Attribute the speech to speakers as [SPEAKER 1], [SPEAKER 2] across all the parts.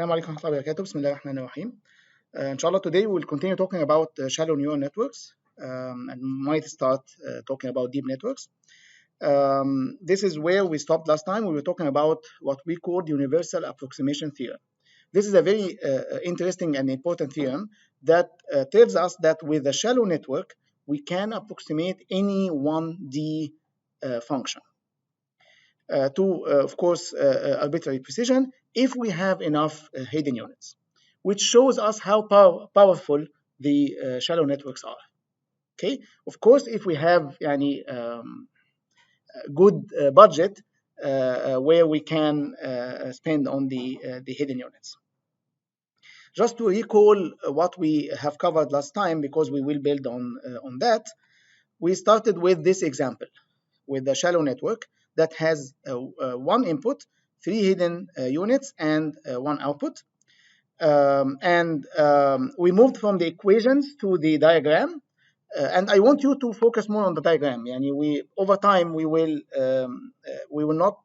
[SPEAKER 1] السلام عليكم ورحمة الله وبركاته. بسم الله الرحمن الرحيم. إن شاء الله today we'll continue talking about shallow neural networks and might start talking about deep networks. This is where we stopped last time. We were talking about what we called universal approximation theorem. This is a very interesting and important theorem that tells us that with a shallow network we can approximate any 1D function to, of course, arbitrary precision if we have enough hidden units, which shows us how powerful the shallow networks are. Okay, of course, if we have any good budget where we can spend on the hidden units. Just to recall what we have covered last time, because we will build on that, we started with this example with the shallow network that has one input, 3 hidden units, and one output. We moved from the equations to the diagram. And I want you to focus more on the diagram. Over time we will not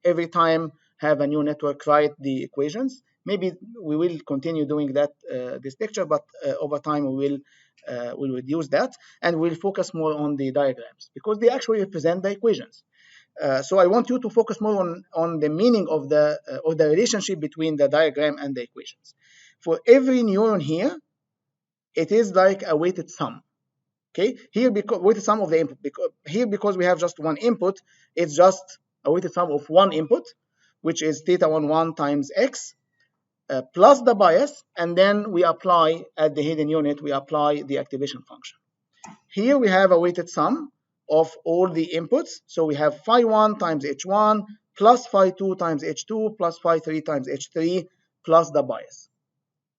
[SPEAKER 1] every time have a new network write the equations. Maybe we will continue doing that this lecture, but over time we will reduce that and we'll focus more on the diagrams because they actually represent the equations. So I want you to focus more on the meaning of the relationship between the diagram and the equations. For every neuron here, it is like a weighted sum. Okay, here because weighted sum of the input. Because we have just one input, it's just a weighted sum of one input, which is θ11 times x plus the bias, and then we apply at the hidden unit, we apply the activation function. Here we have a weighted sum of all the inputs. So we have phi1 times h1 plus phi2 times h2 plus phi3 times h3 plus the bias.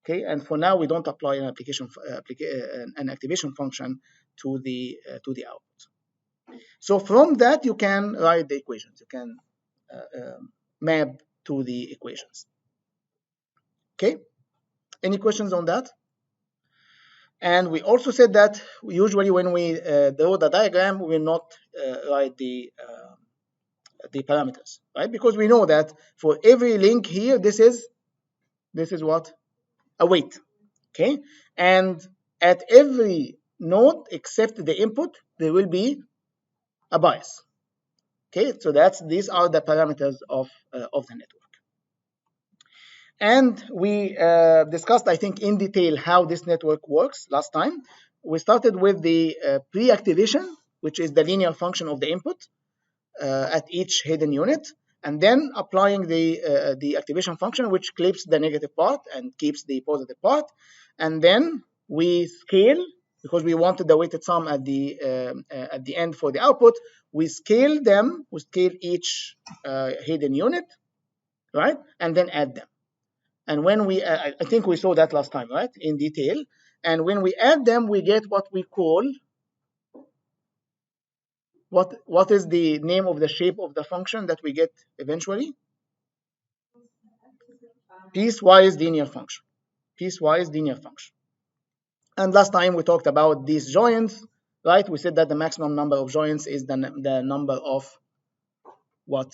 [SPEAKER 1] Okay, and for now we don't apply an activation function to the output. So from that you can write the equations. You can map to the equations. Okay, any questions on that? And we also said that usually when we draw the diagram, we will not write the parameters, right? Because we know that for every link here, this is what? A weight. Okay, and at every node except the input, there will be a bias. Okay, so these are the parameters of the network. And we discussed, I think, in detail how this network works last time. We started with the pre-activation, which is the linear function of the input at each hidden unit, and then applying the activation function, which clips the negative part and keeps the positive part. And then we scale, because we wanted the weighted sum at the end for the output. We scale them. We scale each hidden unit, right, and then add them. And when we, I think we saw that last time, right, in detail. And when we add them, we get what we call, what is the name of the shape of the function that we get eventually? Piecewise linear function. Piecewise linear function. And last time we talked about these joins, right? We said that the maximum number of joins is the number of what?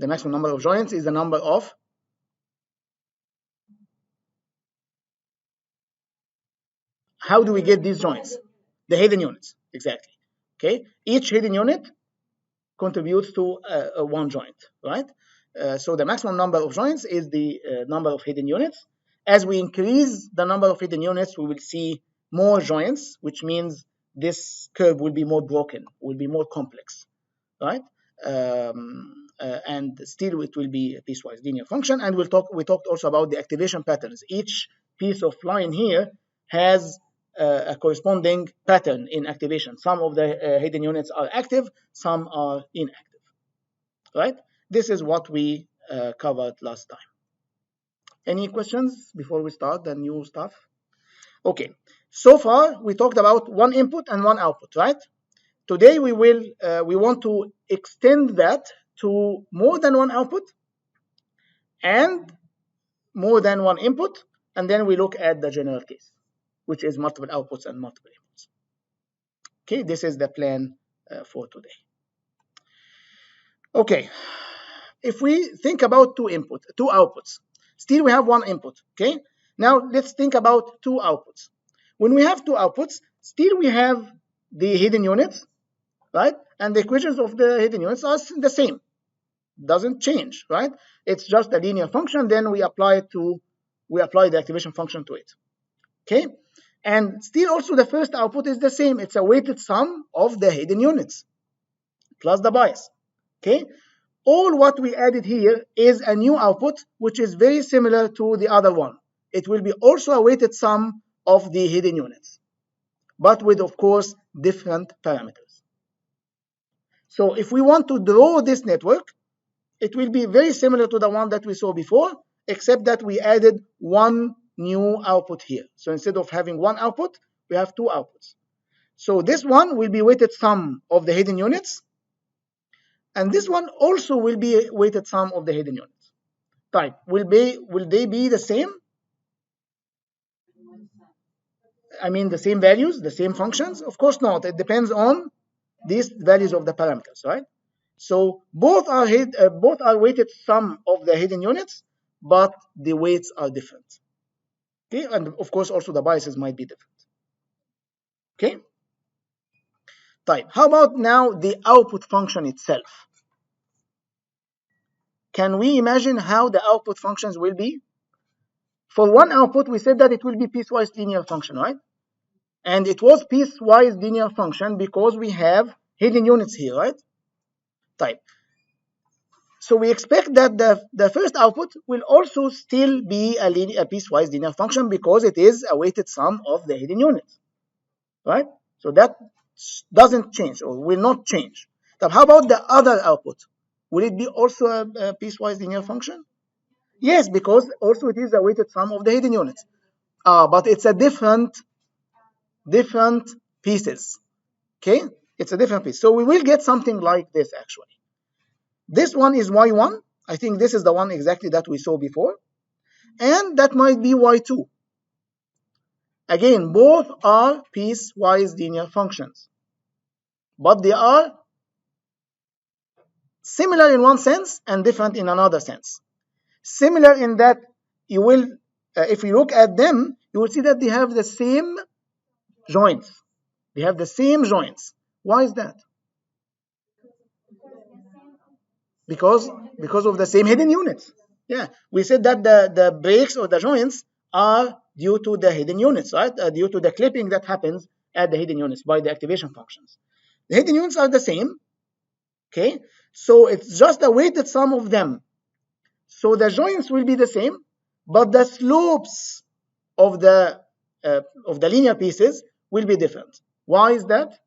[SPEAKER 1] The maximum number of joins is the number of how do we get these joins? The hidden units, exactly. Okay, each hidden unit contributes to one joint, right? So the maximum number of joins is the number of hidden units. As we increase the number of hidden units, we will see more joins, which means this curve will be more broken, will be more complex, right? And still it will be a piecewise linear function. And we talked also about the activation patterns. Each piece of line here has a corresponding pattern in activation. Some of the hidden units are active, some are inactive, right? This is what we covered last time. Any questions before we start the new stuff? Okay, so far we talked about one input and one output, right? Today we want to extend that to more than one output and more than one input, and then we look at the general case, which is multiple outputs and multiple inputs. Okay, this is the plan for today. Okay, if we think about two outputs, still we have one input, okay? Now let's think about two outputs. When we have two outputs, still we have the hidden units, right? And the equations of the hidden units are the same, doesn't change, right? It's just a linear function, then we apply the activation function to it, okay? And still also the first output is the same, it's a weighted sum of the hidden units plus the bias, okay? All what we added here is a new output, which is very similar to the other one. It will be also a weighted sum of the hidden units, but with, of course, different parameters. So if we want to draw this network, it will be very similar to the one that we saw before, except that we added one new output here. So instead of having one output, we have two outputs. So this one will be weighted sum of the hidden units, and this one also will be a weighted sum of the hidden units. Type, will they be the same? I mean the same values, the same functions? Of course not. It depends on these values of the parameters, right? So both are weighted sum of the hidden units, but the weights are different. Okay, and of course also the biases might be different. Okay. Type. How about now the output function itself? Can we imagine how the output functions will be? For one output, we said that it will be piecewise linear function, right? And it was piecewise linear function because we have hidden units here, right? Type. So we expect that the first output will also still be a piecewise linear function because it is a weighted sum of the hidden units, right? So that doesn't change or will not change. Now, how about the other output? Will it be also a piecewise linear function? Yes, because also it is a weighted sum of the hidden units. But it's a different pieces. Okay, it's a different piece. So we will get something like this actually. This one is y1. I think this is the one exactly that we saw before. And that might be y2. Again, both are piecewise linear functions. But they are similar in one sense and different in another sense. Similar in that you will, if you look at them, you will see that they have the same joints. They have the same joints. Why is that? Because of the same hidden units. Yeah, we said that the breaks or the joints are due to the hidden units, right? Due to the clipping that happens at the hidden units by the activation functions. The hidden units are the same, okay? So it's just a weighted sum of them. So the joints will be the same, but the slopes of the linear pieces will be different. Why is that?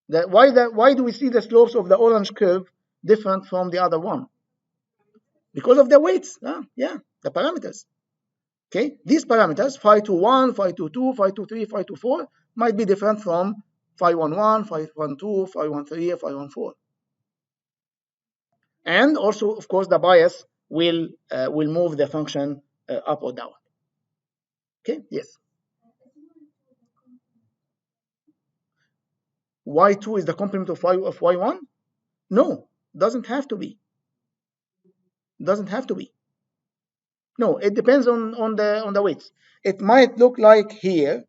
[SPEAKER 1] Why do we see the slopes of the orange curve different from the other one? Because of the weights, yeah, the parameters. Okay, these parameters, phi 21, phi 22, phi 23, phi 24, might be different from phi 11, phi 12, phi 13, phi 14. And also, of course, the bias will move the function up or down. Okay, yes. Y2 is the complement of Y1? No, doesn't have to be. Doesn't have to be. No, it depends on the weights. It might look like here,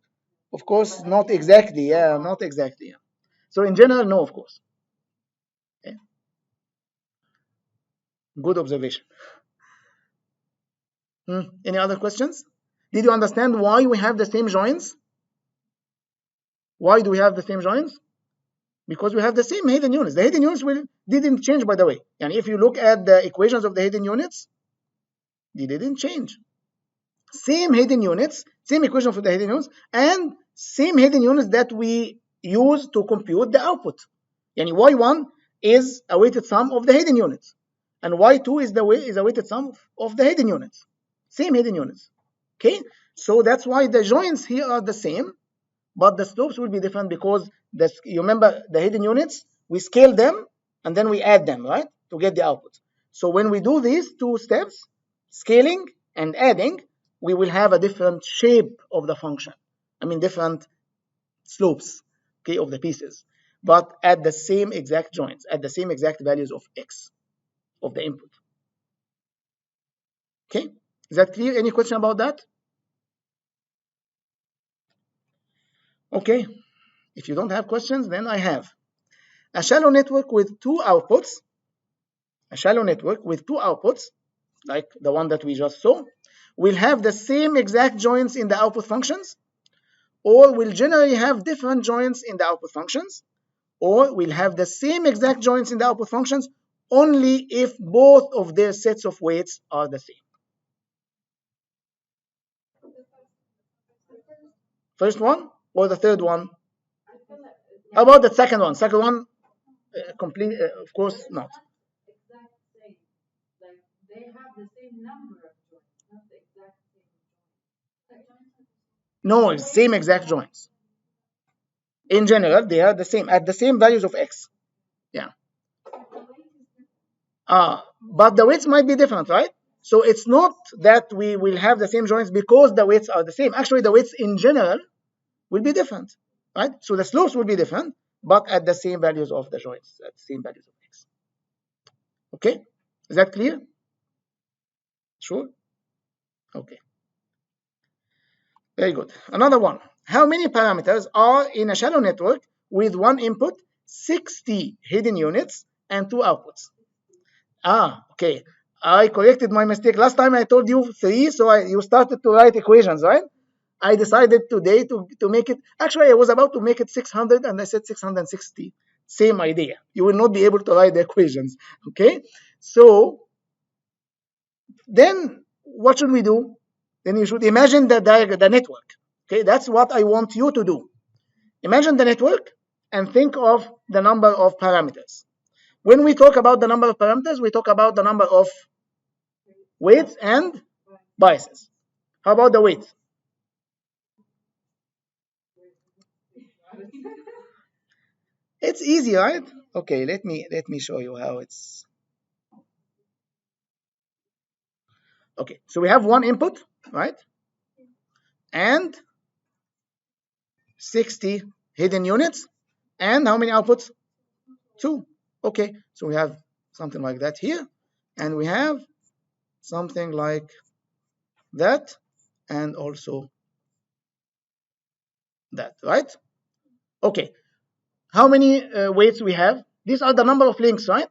[SPEAKER 1] of course, not exactly. Yeah, not exactly. Yeah. So in general, no, of course. Okay. Good observation. Any other questions? Did you understand why we have the same joins? Why do we have the same joins? Because we have the same hidden units. The hidden units didn't change, by the way. And if you look at the equations of the hidden units, they didn't change. Same hidden units, same equation for the hidden units, and same hidden units that we use to compute the output. Yani y1 is a weighted sum of the hidden units, and y2 is a weighted sum of the hidden units. Same hidden units. Okay, so that's why the joins here are the same, but the slopes will be different because you remember the hidden units, we scale them and then we add them, right, to get the output. So when we do these two steps, scaling and adding, we will have a different shape of the function. I mean different slopes, okay, of the pieces, but at the same exact joints, at the same exact values of x. of the input. Okay, is that clear? Any question about that? Okay, if you don't have questions, then I have a shallow network with two outputs. A shallow network with two outputs, like the one that we just saw, will have the same exact joints in the output functions, or will generally have different joints in the output functions, or will have the same exact joints in the output functions only if both of their sets of weights are the same. First one or the third one? How about the second one? Second one, complete, of course not. No, it's same exact joints. In general, they are the same at the same values of x. Yeah. But the weights might be different, right? So it's not that we will have the same joints because the weights are the same. Actually, the weights in general will be different, right? So the slopes will be different, but at the same values of the joints, at the same values of x. Okay, is that clear? Sure. Okay. Very good. Another one. How many parameters are in a shallow network with one input, 60 hidden units, and two outputs? Okay. I corrected my mistake. Last time I told you 3, so you started to write equations, right? I decided today to make it, actually I was about to make it 600 and I said 660. Same idea. You will not be able to write the equations, okay? So then what should we do? Then you should imagine the network, okay? That's what I want you to do. Imagine the network and think of the number of parameters. When we talk about the number of parameters, we talk about the number of weights and biases. How about the weights? It's easy, right? Okay, let me show you how it's. Okay, so we have one input, right? And 60 hidden units. And how many outputs? 2. Okay, so we have something like that here. And we have something like that. And also that, right? Okay, how many weights we have? These are the number of links, right?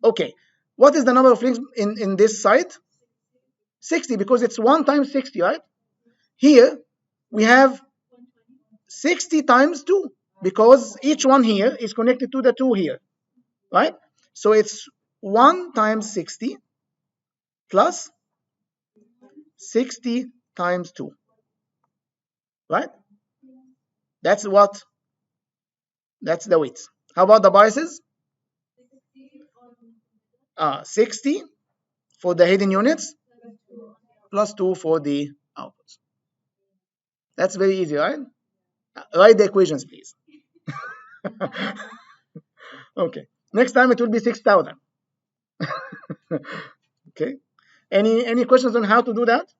[SPEAKER 1] Okay, what is the number of links in this side? 60, because it's 1 times 60, right? Here we have 60 times 2, because each one here is connected to the 2 here, right? So it's 1 times 60 plus 60 times 2, right? That's the weights. How about the biases? 60 for the hidden units plus 2 for the outputs. That's very easy, right? Write the equations, please. Okay. Next time it will be 6,000. Okay. Any questions on how to do that?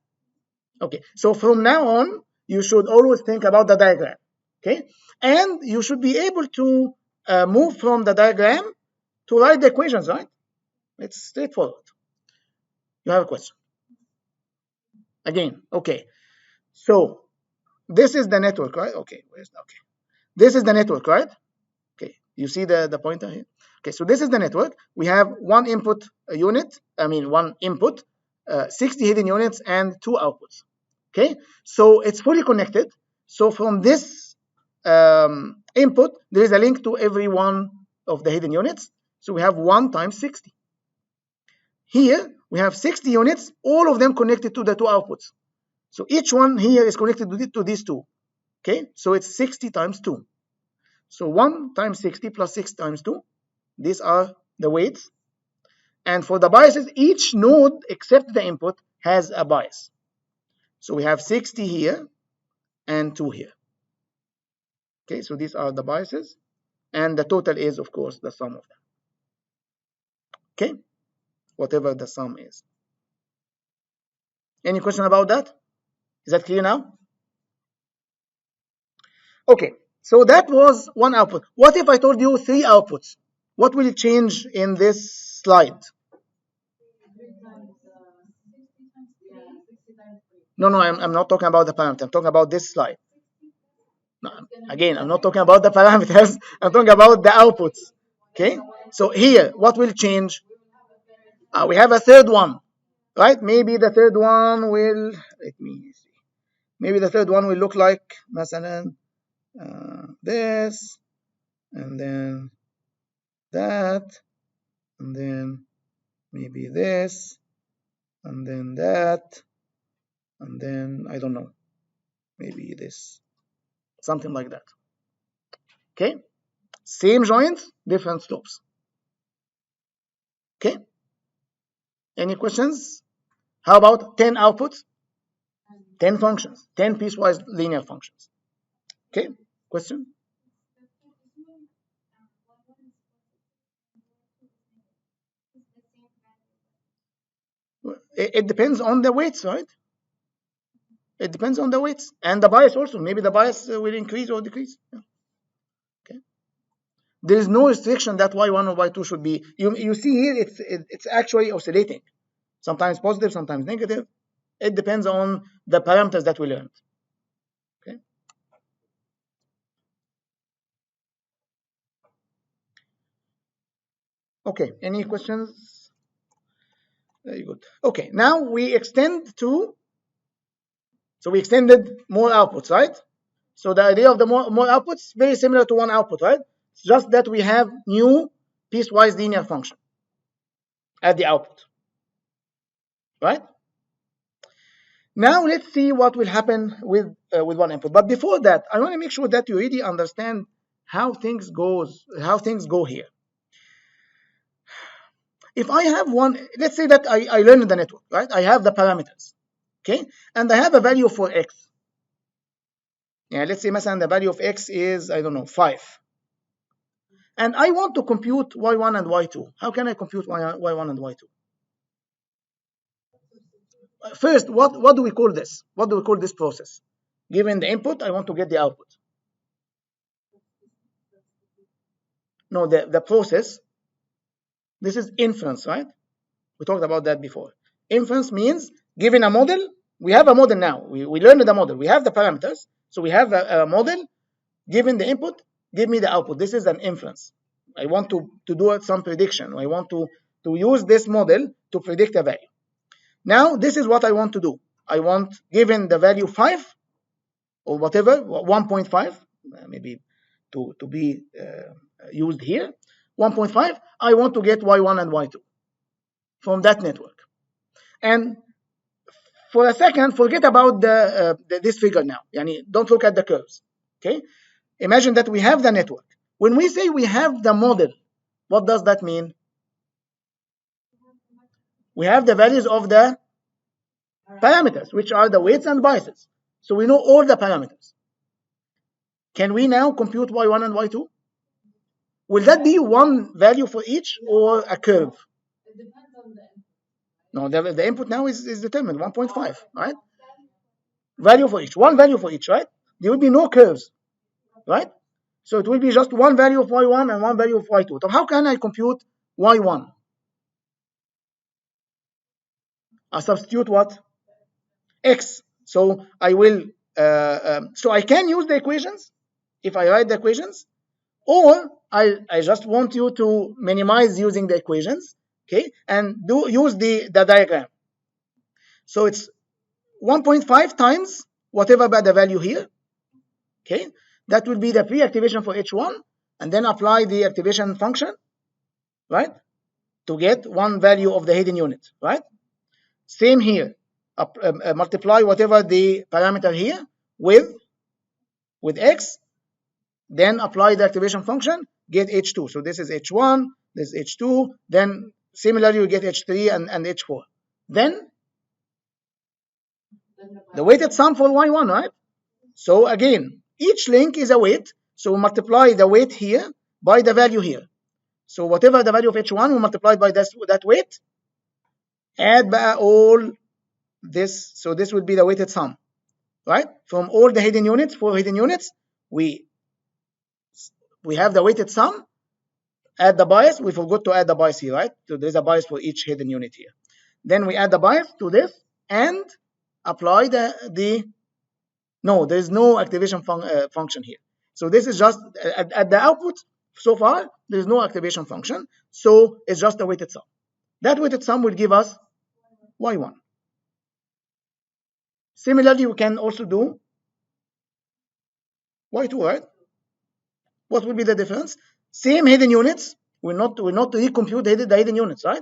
[SPEAKER 1] Okay. So from now on, you should always think about the diagram. Okay. And you should be able to move from the diagram to write the equations, right? It's straightforward. You have a question? Again, okay. So this is the network, right? Okay. Okay. This is the network, right? Okay. You see the pointer here? Okay. So this is the network. We have one input unit. One input, 60 hidden units, and 2 outputs. Okay. So it's fully connected. So from this input, there is a link to every one of the hidden units. So we have 1 times 60. Here we have 60 units, all of them connected to the 2 outputs. So each one here is connected to these 2. Okay, so it's 60 times 2. So 1 times 60 plus 6 times 2. These are the weights. And for the biases, each node except the input has a bias. So we have 60 here and 2 here. Okay, so these are the biases. And the total is, of course, the sum of them. Okay, whatever the sum is. Any question about that? Is that clear now? Okay, so that was one output. What if I told you 3 outputs? What will change in this slide? No, I'm not talking about the parameter. I'm talking about this slide. No, again, I'm not talking about the parameters. I'm talking about the outputs. Okay. So here, what will change? We have a third one, right? Maybe the third one will. Let me see. Maybe the third one will look like, مثلا, this, and then that, and then maybe this, and then that, and then I don't know, maybe this, something like that. Okay, same joints, different slopes. Okay, any questions? How about 10 outputs, 10 functions, 10 piecewise linear functions? Okay, question? It depends on the weights, right? It depends on the weights and the bias also. Maybe the bias will increase or decrease. Yeah. Okay. There is no restriction that y1 or y2 should be. You see here, it's actually oscillating. Sometimes positive, sometimes negative. It depends on the parameters that we learned. Okay. Okay. Any questions? Very good. Okay. Now we extend to. So we extended more outputs, right? So the idea of the more outputs very similar to one output, right? It's just that we have new piecewise linear function at the output, right? Now let's see what will happen with one input. But before that, I want to make sure that you really understand how things go here. If I have one, let's say that I learned the network, right? I have the parameters, okay, and I have a value for x. Yeah, let's say مثلا the value of x is, I don't know, 5. And I want to compute y1 and y2. How can I compute y1 and y2? First, what do we call this? What do we call this process? Given the input, I want to get the output. No, the process, this is inference, right? We talked about that before. Inference means given a model, we have a model now. We learned the model. We have the parameters. So we have a model. Given the input, give me the output. This is an inference. I want to do some prediction. I want to use this model to predict a value. Now, this is what I want to do. I want, given the value 5 or whatever, 1.5, maybe to be used here, 1.5, I want to get y1 and y2 from that network. And for a second, forget about this figure now. Yani, don't look at the curves. Okay? Imagine that we have the network. When we say we have the model, what does that mean? We have the values of the parameters, which are the weights and biases. So we know all the parameters. Can we now compute y1 and y2? Will that be one value for each or a curve?
[SPEAKER 2] It depends on the input.
[SPEAKER 1] No, the input now is determined, 1.5, right? Value for each, one value for each, right? There will be no curves, right? So it will be just one value of y1 and one value of y2. So how can I compute y1? I substitute what? X. So I will. So I can use the equations if I write the equations, or I just want you to minimize using the equations, okay, and use the diagram. So it's 1.5 times whatever by the value here, okay. That will be the pre-activation for H1, and then apply the activation function, right, to get one value of the hidden unit, right? Same here. Multiply whatever the parameter here with x, then apply the activation function, get H2. So this is H1, this is H2, then similarly you get H3 and H4. Then the weighted sum for Y1, right? So again, each link is a weight, so multiply the weight here by the value here. So whatever the value of H1, we multiply by that weight, add all this, so this will be the weighted sum, right? From all the hidden units, 4 hidden units, we have the weighted sum, add the bias, we forgot to add the bias here, right? So there's a bias for each hidden unit here. Then we add the bias to this and apply no, there is no activation function here. So this is just at the output. So far, there is no activation function. So it's just a weighted sum. That weighted sum will give us y1. Similarly, we can also do y2, right? What will be the difference? Same hidden units. We'll not recompute the hidden units, right?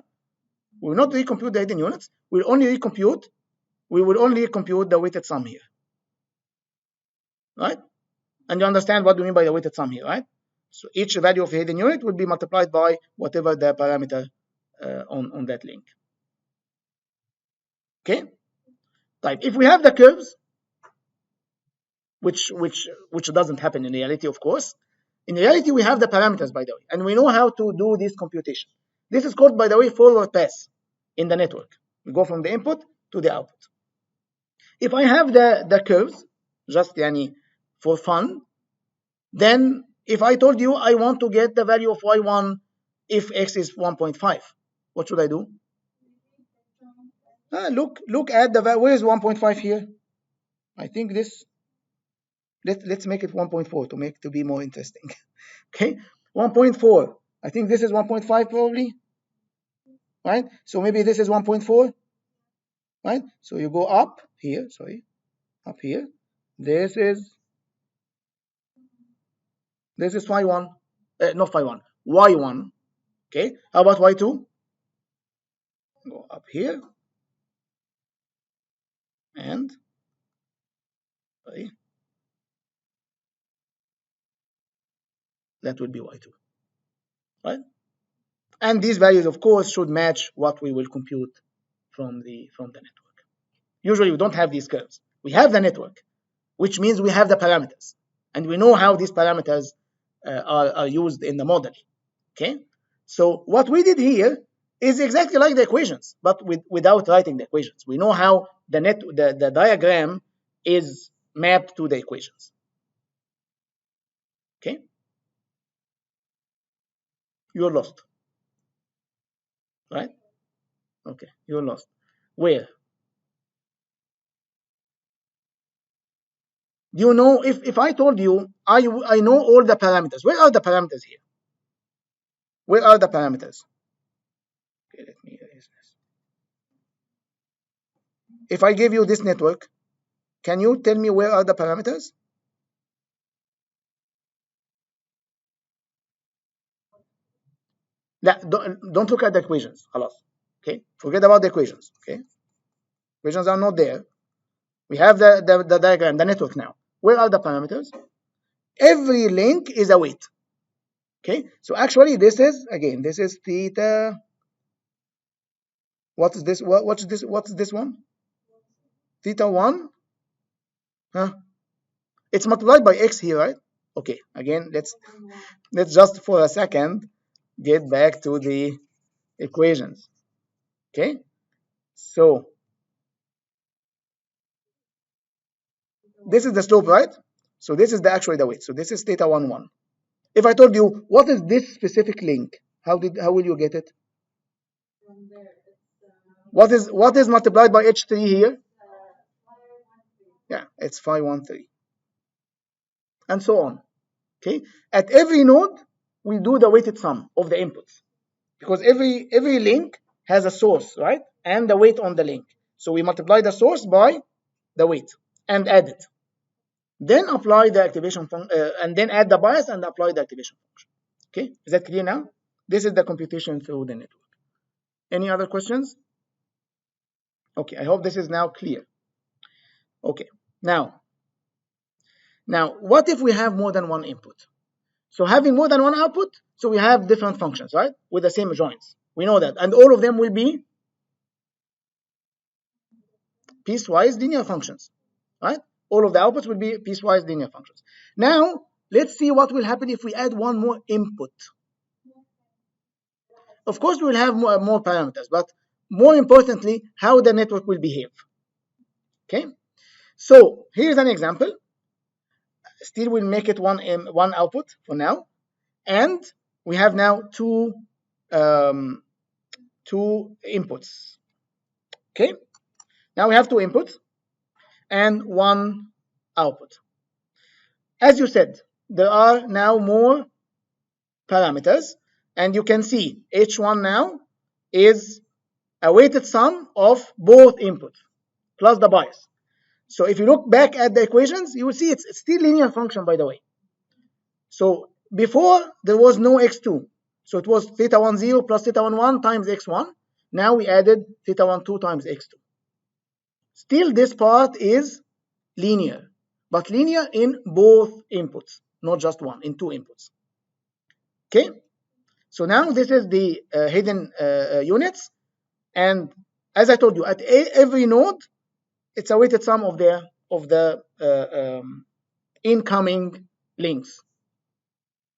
[SPEAKER 1] We will not recompute the hidden units. We will only recompute the weighted sum here, right? And you understand what we mean by the weighted sum here, right? So each value of a hidden unit will be multiplied by whatever the parameter on that link. Okay. Right. If we have the curves, which doesn't happen in reality, of course. In reality, we have the parameters, by the way, and we know how to do this computation. This is called, by the way, forward pass in the network. We go from the input to the output. If I have the curves, just for fun, then if I told you I want to get the value of y1 if x is 1.5, what should I do? Look at the value. Where is 1.5 here? I think this. Let's make it 1.4 to be more interesting. Okay, 1.4. I think this is 1.5 probably, right? So maybe this is 1.4, right? So you go up here. Sorry, up here. This is phi1, not phi1, y1. Okay, how about y2? Go up here and sorry, that would be y2, right? And these values, of course, should match what we will compute from the network. Usually, we don't have these curves. We have the network, which means we have the parameters, and we know how these parameters are used in the model. Okay, so what we did here is exactly like the equations, but without writing the equations. We know how the diagram is mapped to the equations. Okay, you're lost, right? Okay, you're lost. Where? Do you know, if I told you I know all the parameters, where are the parameters here? Where are the parameters? Okay, let me erase this. If I give you this network, can you tell me where are the parameters? Don't look at the equations. Okay, forget about the equations. Okay, equations are not there. We have the diagram, the network now. Where are the parameters? Every link is a weight. Okay, so actually this is theta. What is this? What's this one? Theta 1. Huh? It's multiplied by x here, right? Okay, again, let's just for a second get back to the equations. Okay, so this is the slope, right? So this is actually the weight. So this is theta 1, 1. If I told you what is this specific link, how will you get it? What is multiplied by h3 here? Yeah, it's phi 1, 3. And so on. Okay, at every node we do the weighted sum of the inputs, because every link has a source, right, and the weight on the link. So we multiply the source by the weight and add it, then apply the activation function, and then add the bias and apply the activation function. Okay, is that clear now? This is the computation through the network. Any other questions? Okay, I hope this is now clear. Okay, now what if we have more than one input? So having more than one output, so we have different functions, right, with the same joins. We know that, and all of them will be piecewise linear functions, right? All of the outputs will be piecewise linear functions. Now, let's see what will happen if we add one more input. Of course, we will have more parameters, but more importantly, how the network will behave. Okay, so here's an example. Still, we'll make it one output for now, and we have now two inputs. Okay, now we have two inputs. and one output. As you said, there are now more parameters, and you can see H1 now is a weighted sum of both inputs plus the bias. So if you look back at the equations, you will see it's still linear function, by the way. So before there was no x2, so it was theta 1 0 plus theta 1 1 times x1. Now we added theta 1 2 times x2. Still this part is linear, but linear in both inputs, not just one, in two inputs. Okay, so now this is the hidden units, and as I told you, at every node, it's a weighted sum of the incoming links.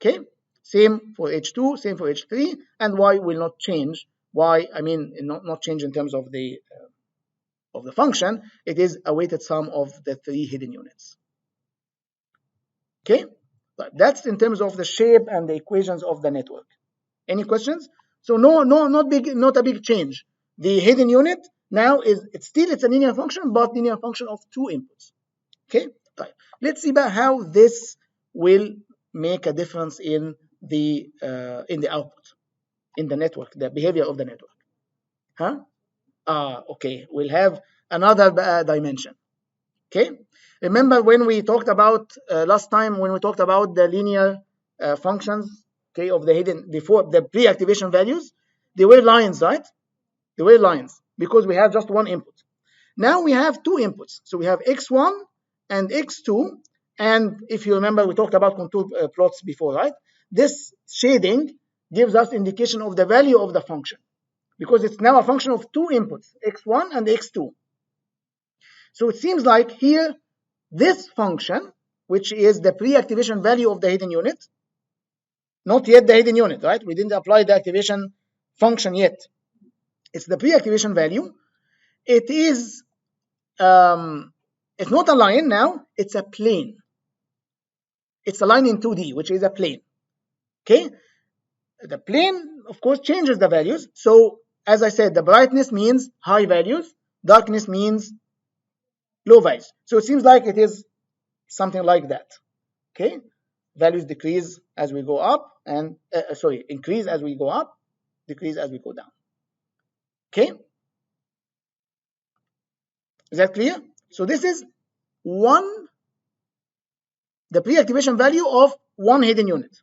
[SPEAKER 1] Okay, same for H2, same for H3, and Y will not change. Y, I mean, not change in terms of the function. It is a weighted sum of the three hidden units. Okay, but that's in terms of the shape and the equations of the network. Any questions? So not a big change. The hidden unit now it's a linear function, but linear function of two inputs. Okay, right. Let's see about how this will make a difference in the output, in the network, the behavior of the network. Huh? Okay, we'll have another dimension. Okay, remember when we talked about last time, when we talked about the linear functions, okay, of the hidden, before the pre-activation values, they were lines, right? They were lines because we have just one input. Now we have two inputs, so we have x1 and x2, and if you remember, we talked about contour plots before, right? This shading gives us indication of the value of the function because it's now a function of two inputs, x1 and x2. So it seems like here, this function, which is the pre-activation value of the hidden unit, not yet the hidden unit, right? We didn't apply the activation function yet. It's the pre-activation value. It is, it's not a line now, it's a plane. It's a line in 2D, which is a plane. Okay? The plane, of course, changes the values. So, as I said, the brightness means high values, darkness means low values. So it seems like it is something like that. Okay? Values decrease as we go up, and increase as we go up, decrease as we go down. Okay? Is that clear? So this is the pre-activation value of one hidden unit.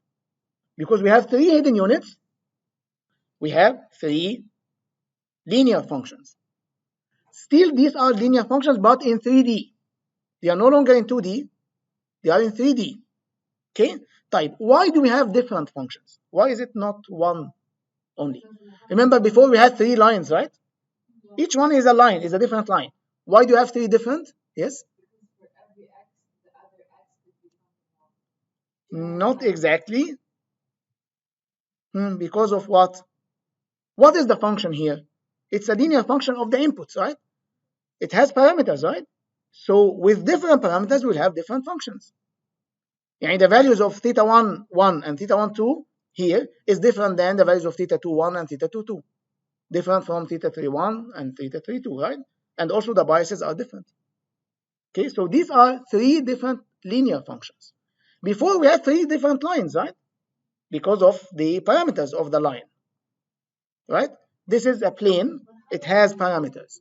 [SPEAKER 1] Because we have three hidden units, we have three linear functions. Still, these are linear functions, but in 3D. They are no longer in 2D, they are in 3D. Okay? Type. Why do we have different functions? Why is it not one only? Remember, before we had three lines, right? Each one is a line, is a different line. Why do you have three different? Yes? Not exactly. Because of what? What is the function here? It's a linear function of the inputs, right? It has parameters, right? So with different parameters, we'll have different functions. And the values of theta 1, 1 and theta 1, 2 here is different than the values of theta 2, 1 and theta 2, 2. Different from theta 3, 1 and theta 3, 2, right? And also the biases are different. Okay, so these are three different linear functions. Before we had three different lines, right? Because of the parameters of the line, right? This is a plane, it has parameters.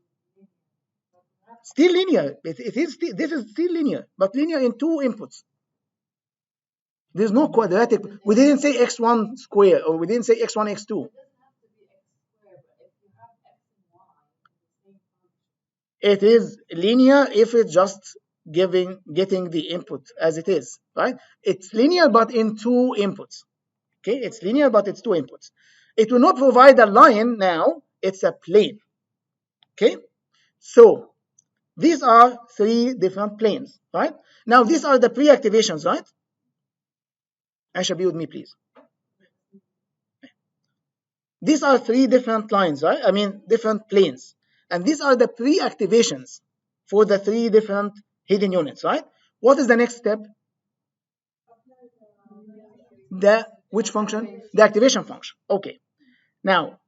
[SPEAKER 1] Still linear, this is still linear, but linear in two inputs. There's no quadratic. We didn't say x1 square, or we didn't say x1, x2. It is linear if it's just getting the input as it is, right? It's linear, but in two inputs. Okay, it's linear, but it's two inputs. It will not provide a line now, it's a plane. Okay, so these are three different planes, right? Now, these are the pre-activations, right? Aisha, be with me, please. These are three different lines, right? I mean, different planes. And these are the pre-activations for the three different hidden units, right? What is the next step? Which function? The activation function. Okay. Now,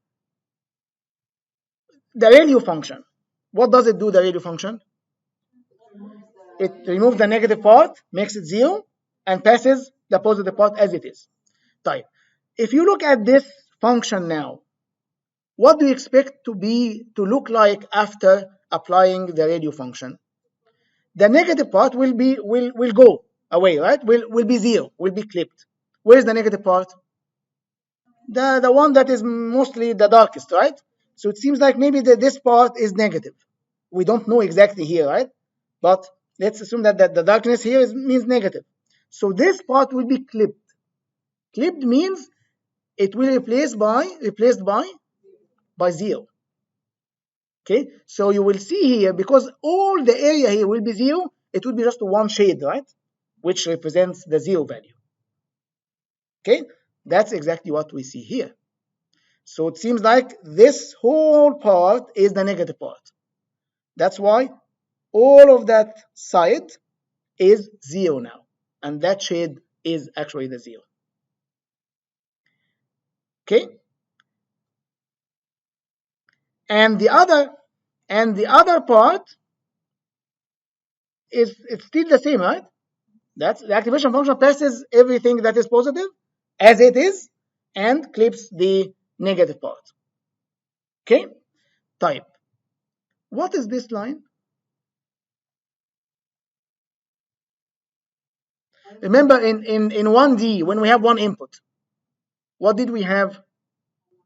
[SPEAKER 1] the ReLU function. What does it do, the ReLU function? It removes the negative part, makes it 0, and passes the positive part as it is. Type. If you look at this function now, what do you expect to look like after applying the radio function? The negative part will go away, right? Will be 0, will be clipped. Where's the negative part? The one that is mostly the darkest, right? So it seems like maybe this part is negative. We don't know exactly here, right? But let's assume that the darkness here means negative. So this part will be clipped. Clipped means it will replaced by 0. Okay, so you will see here, because all the area here will be 0, it will be just one shade, right? Which represents the 0 value. Okay, that's exactly what we see here. So it seems like this whole part is the negative part. That's why all of that side is 0 now. And that shade is actually the 0. Okay? And the other part is it's still the same, right? That's the activation function passes everything that is positive as it is and clips the negative part. Okay? Type. What is this line? Remember in 1D, when we have one input, what did we have?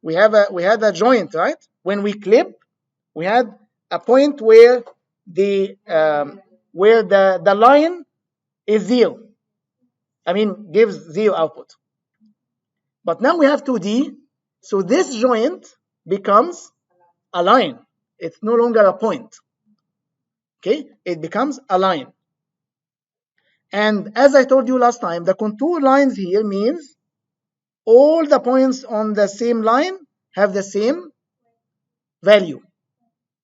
[SPEAKER 1] We had a joint, right? When we clip, we had a point where the line is 0. I mean, gives 0 output. But now we have 2D, so this joint becomes a line. It's no longer a point. Okay, it becomes a line. And as I told you last time, the contour lines here means all the points on the same line have the same value,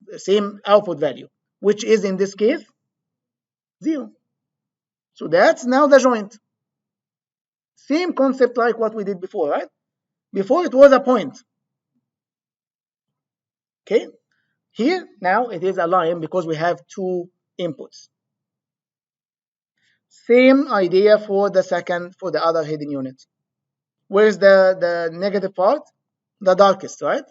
[SPEAKER 1] the same output value, which is in this case 0. So that's now the joint. Same concept like what we did before, right? Before it was a point. Okay? Here, now it is a line because we have 2 inputs. Same idea for the other hidden unit. Where's the negative part? The darkest, right?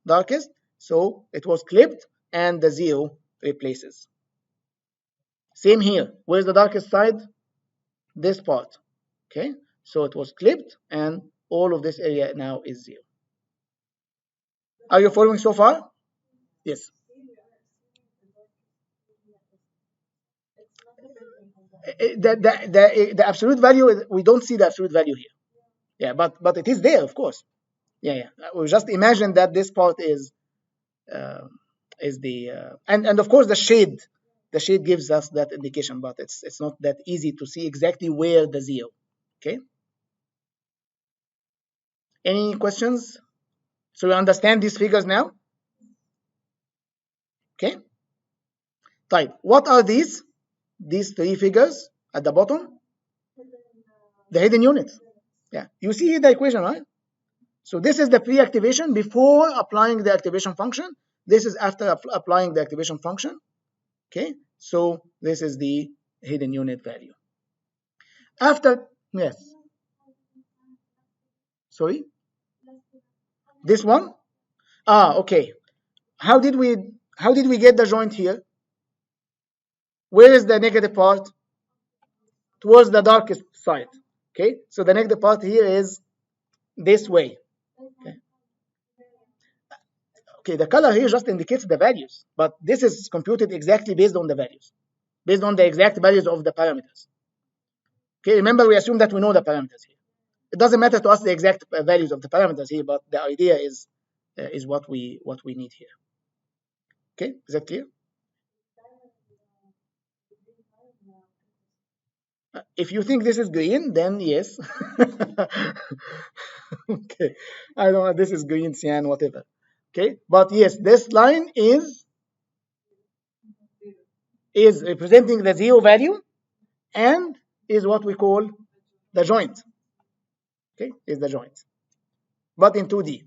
[SPEAKER 1] Darkest. So it was clipped and the 0 replaces. Same here. Where's the darkest side? This part. Okay? So it was clipped and all of this area now is 0. Are you following so far? Yes. The absolute value, we don't see the absolute value here. Yeah, but it is there, of course. Yeah. We just imagine that this part is the and of course the shade gives us that indication, but it's not that easy to see exactly where the 0. Okay. Any questions? So you understand these figures now? Okay. Type. What are these? These 3 figures at the bottom? The hidden units. Yeah. You see the equation, right? So this is the pre-activation before applying the activation function. This is after applying the activation function. Okay. So this is the hidden unit value. After, yes. Sorry? This one? Okay. How did we get the joint here? Where is the negative part? Towards the darkest side. Okay, so the negative part here is this way. Okay, the color here just indicates the values, but this is computed exactly based on the values, based on the exact values of the parameters. Okay, remember we assume that we know the parameters here. It doesn't matter to us the exact values of the parameters here, but the idea is what we need here. Okay, is that clear? If you think this is green, then yes. Okay, I don't know. This is green, cyan, whatever. Okay, but yes, this line is representing the 0 value and is what we call the joint. Okay, is the joint, but in 2D.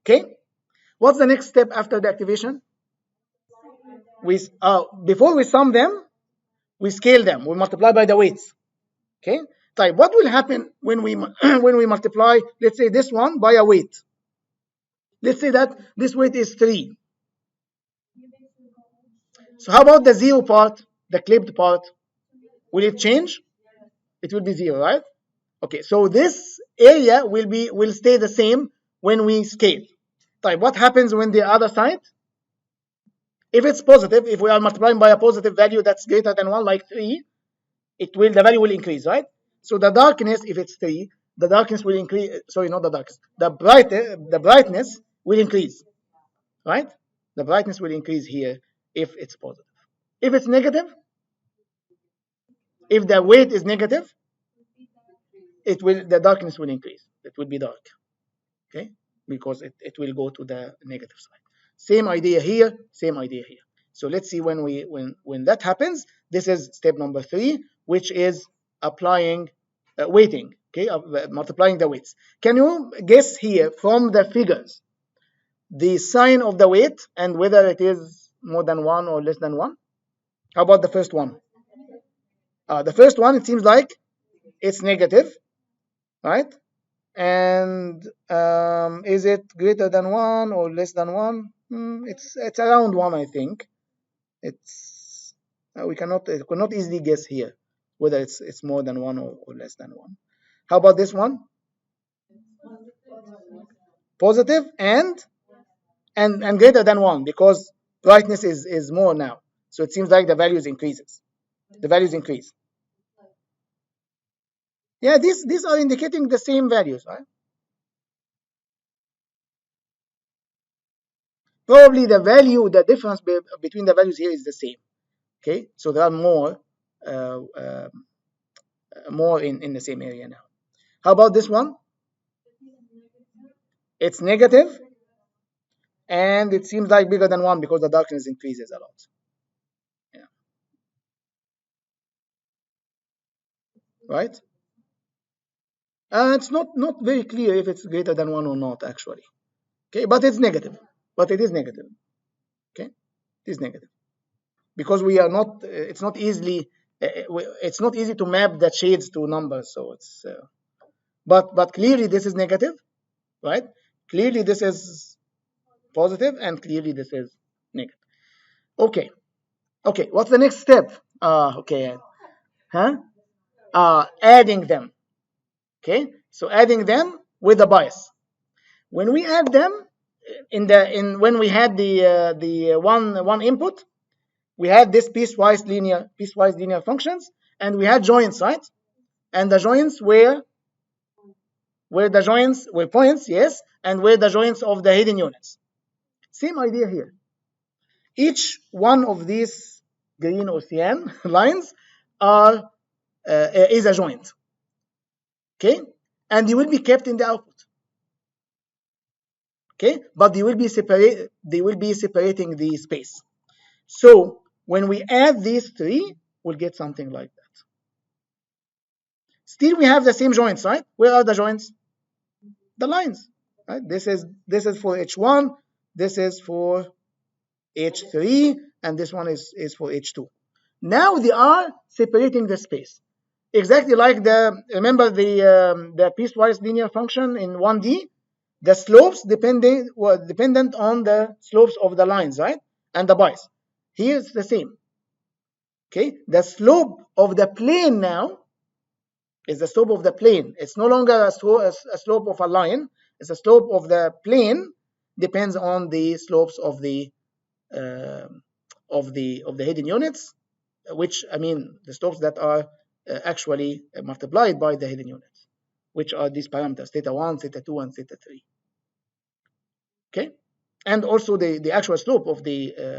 [SPEAKER 1] Okay, what's the next step after the activation? Before we sum them, we scale them, we multiply by the weights. Okay, طيب what will happen when we when we multiply, let's say, this one by a weight? Let's say that this weight is 3. So how about the 0 part, the clipped part? Will it change? It will be 0, right? Okay, so this area will stay the same when we scale. طيب what happens when the other side? If it's positive, if we are multiplying by a positive value that's greater than 1, like 3, the value will increase, right? So the darkness, if it's 3, the darkness will increase. Sorry, not the darkness. The brightness will increase, right? The brightness will increase here if it's positive. If it's negative, if the weight is negative, the darkness will increase. It will be dark, okay? Because it will go to the negative side. Same idea here, same idea here. So let's see when that happens. This is step number 3, which is applying weighting, okay, multiplying the weights. Can you guess here from the figures the sign of the weight and whether it is more than 1 or less than 1? How about the first one? The first one, it seems like it's negative, right? And is it greater than 1 or less than 1? It's around 1, I think. It's we cannot easily guess here whether it's more than 1 or less than 1. How about this one? Positive and greater than 1, because brightness is more now. So it seems like the values increases. The values increase. Yeah, these are indicating the same values, right? Probably the difference between the values here is the same. Okay, so there are more in the same area now. How about this one? It's negative, and it seems like bigger than 1 because the darkness increases a lot. Yeah. Right? It's not very clear if it's greater than 1 or not, actually. Okay, but it's negative. But it is negative. Okay, it is negative because we are not. It's not easy to map the shades to numbers. So it's. But clearly this is negative, right? Clearly this is positive, and clearly this is negative. Okay. Okay. What's the next step? Okay. Adding them. Okay. So adding them with a bias. When we add them when we had the one input, we had this piecewise linear functions, and we had joints, right? And the joints were points, yes, and were the joints of the hidden units. Same idea here. Each one of these green or cyan lines is a joint, okay, and they will be kept in the output. Okay, but they will be separating the space. So when we add these 3, we'll get something like that. Still we have the same joints, right? Where are the joints? The lines, right? This is for H1, this is for H3, and this one is for H2. Now they are separating the space. Exactly like remember the piecewise linear function in 1D? The slopes dependent on the slopes of the lines, right? And the bias. Here it's the same. Okay, the slope of the plane now is the slope of the plane. It's no longer a slope of a line. It's a slope of the plane. Depends on the slopes of the hidden units, which the slopes that are actually multiplied by the hidden units, which are these parameters theta 1, theta 2, and theta 3. Okay, and also the actual slope of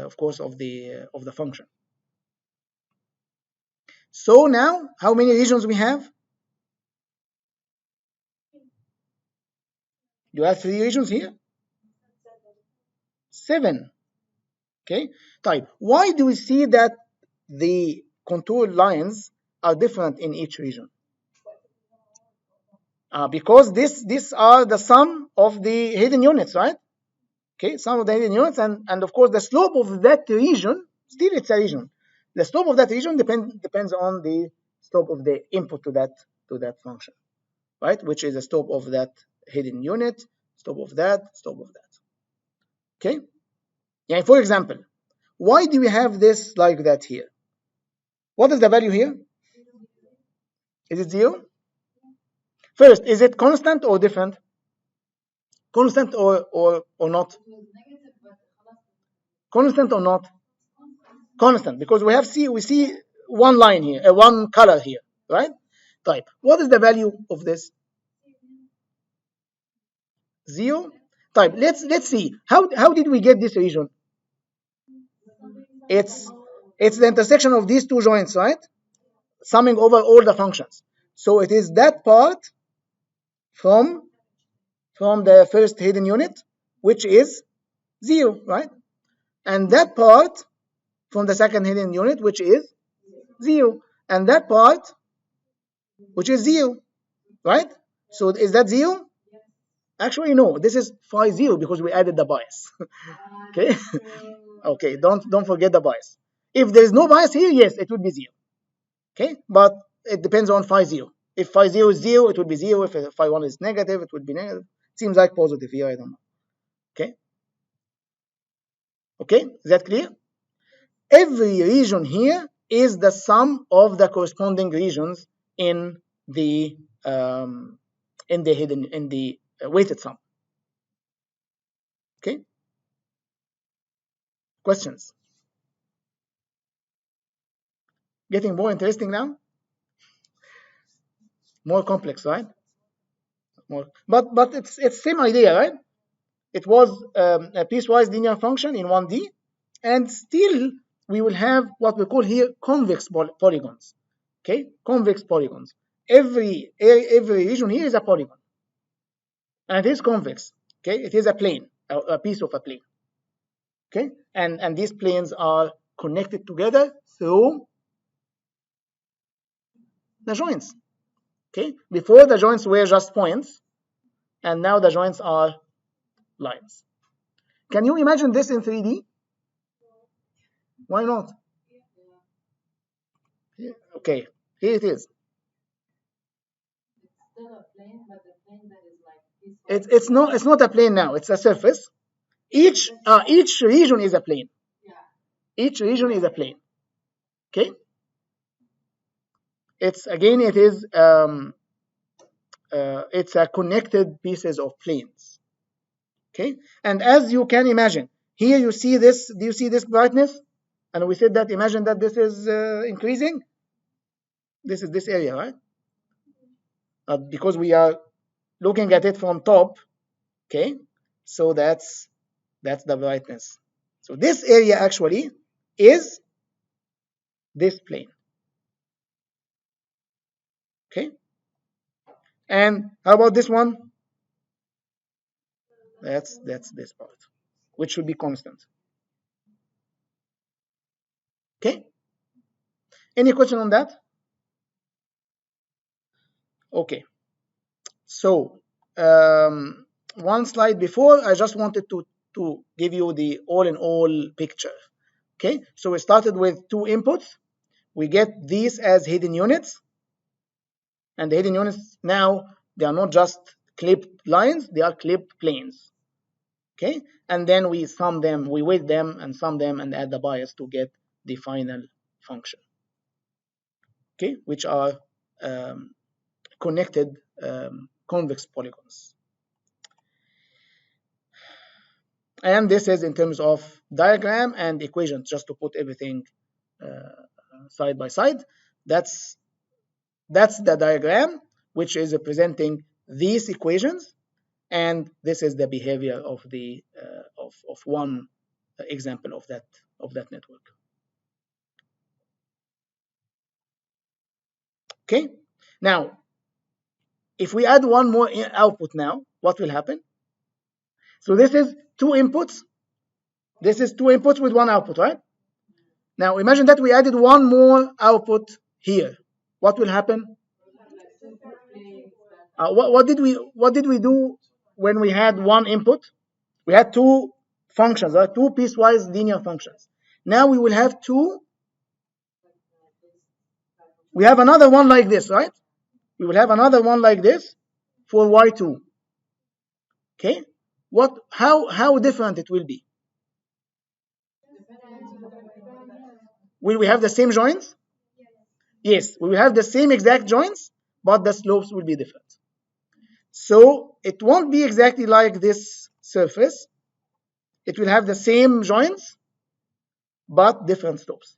[SPEAKER 1] of course of the function. So now, how many regions we have? You have 3 regions here. 7. Okay, type. Why do we see that the contour lines are different in each region? Because these are the sum of the hidden units, right? Okay, sum of the hidden units, and of course the slope of that region, still it's a region. The slope of that region depends on the slope of the input to that function, right? Which is the slope of that hidden unit, slope of that, slope of that. Okay? Yeah, for example, why do we have this like that here? What is the value here? Is it 0? First, is it constant or different? Constant or not? Constant or not? Constant, because we see one line here, one color here, right? Type. What is the value of this? 0. Type. Let's see. How did we get this region? It's the intersection of these two joints, right? Summing over all the functions. So it is that part from the first hidden unit, which is 0, right? And that part from the second hidden unit, which is 0. And that part, which is 0, right? So is that 0? Actually, no. This is phi 0 because we added the bias. Okay? Okay, don't forget the bias. If there is no bias here, yes, it would be 0. Okay? But it depends on phi 0. If phi 0 is 0, it would be 0. If phi 1 is negative, it would be negative. Seems like positive here, I don't know. Okay? Okay? Is that clear? Every region here is the sum of the corresponding regions in the weighted sum. Okay? Questions? Getting more interesting now? More complex, right? More, but it's same idea, right? It was a piecewise linear function in 1D, and still we will have what we call here convex polygons. Okay, convex polygons. Every region here is a polygon, and it is convex. Okay, it is a plane, a piece of a plane. Okay, and these planes are connected together through the joints. Okay, before the joints were just points, and now the joints are lines. Can you imagine this in 3D? Why not? Okay, here it is. It's not a plane now. It's a surface. Each region is a plane. Each region is a plane. Okay. It's a connected pieces of planes. Okay. And as you can imagine, here you see this. Do you see this brightness? And we said that imagine that this is increasing. This is this area, right? Because we are looking at it from top. Okay. So that's the brightness. So this area actually is this plane. Okay. And how about this one? That's this part, which should be constant. Okay. Any question on that? Okay. So one slide before, I just wanted to give you the all-in-all picture. Okay. So we started with two inputs. We get these as hidden units, and the hidden units now they are not just clipped lines; they are clipped planes. Okay, and then we sum them, we weight them and sum them and add the bias to get the final function. Okay, which are connected convex polygons. And this is in terms of diagram and equations, just to put everything side by side. That's the diagram, which is representing these equations, and this is the behavior of the of one example of that network. Okay. Now, if we add one more output now, what will happen? So this is two inputs. This is two inputs with one output, right? Now imagine that we added one more output here. What will happen? What did we do when we had one input? We had two functions, right? Two piecewise linear functions. Now we will have two We have another one like this, right? We will have another one like this for y2. Okay, how different it will be? Will we have the same joints? Yes, we will have the same exact joints, but the slopes will be different. So it won't be exactly like this surface. It will have the same joints, but different slopes.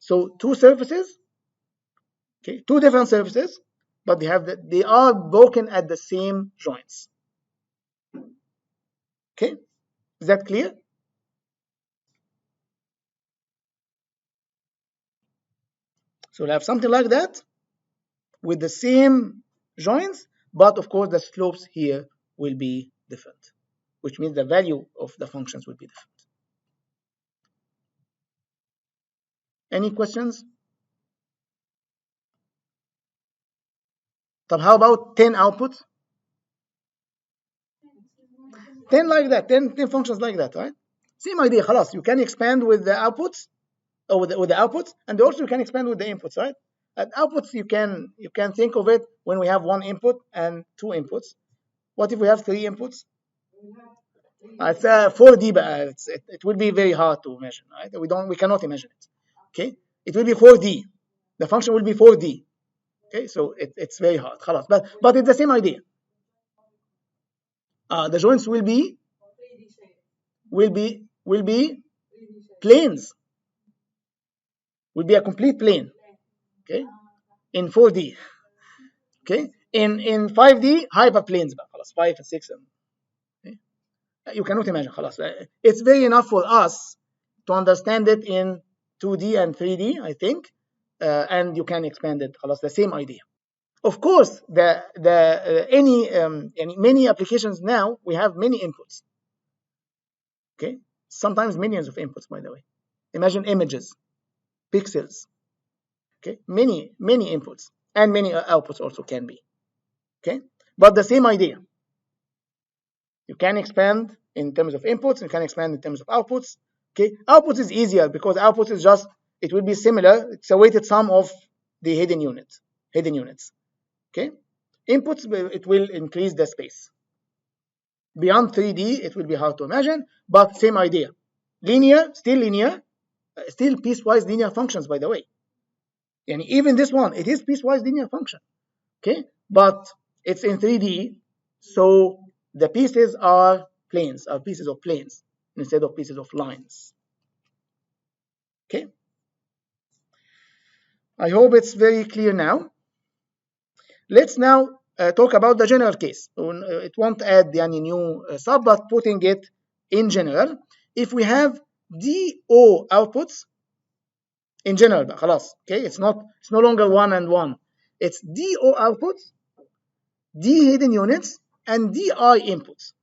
[SPEAKER 1] So two surfaces, okay, two different surfaces, but they are broken at the same joints. Okay, is that clear? So we'll have something like that with the same joints, but of course the slopes here will be different, which means the value of the functions will be different. Any questions? طب how about 10 outputs? 10 like that, 10 functions like that, right? Same idea, خلاص. You can expand with the outputs, or with the outputs, and also you can expand with the inputs, right? At outputs, you can think of it when we have one input and two inputs. What if we have three inputs? It's 4D, but it will be very hard to imagine, right? We cannot imagine it. Okay, it will be 4D. The function will be 4D. Okay, so it's very hard. خلاص. But it's the same idea. The joints will be planes. Will be a complete plane. Okay, in 4D. Okay, in 5D hyperplanes. خلاص 5 and 6. Okay? You cannot imagine. خلاص. It's very enough for us to understand it in 2D and 3D, I think, and you can expand it. خلاص, the same idea. Of course, many applications now we have many inputs. Okay, sometimes millions of inputs. By the way, imagine images, pixels. Okay, many inputs and many outputs also can be. Okay, but the same idea. You can expand in terms of inputs. You can expand in terms of outputs. Okay, outputs is easier because outputs is just, it will be similar. It's a weighted sum of the hidden units. Okay, inputs, it will increase the space. Beyond 3D, it will be hard to imagine, but same idea. Linear, still piecewise linear functions, by the way. And even this one, it is piecewise linear function. Okay, but it's in 3D, so the pieces are pieces of planes instead of pieces of lines. Okay, I hope it's very clear now. Let's now talk about the general case. It won't add any new sub, but putting it in general. If we have DO outputs in general, خلاص, okay, it's no longer 1 and 1. It's DO outputs, D hidden units, and DI inputs.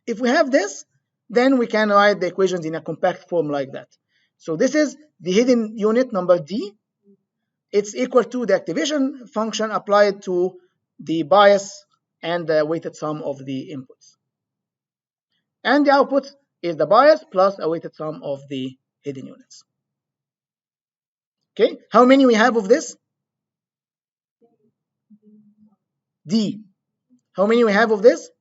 [SPEAKER 1] If we have this, then we can write the equations in a compact form like that. So this is the hidden unit number D. It's equal to the activation function applied to the bias and the weighted sum of the inputs. And the output is the bias plus a weighted sum of the hidden units. Okay, how many we have of this? D. How many we have of this?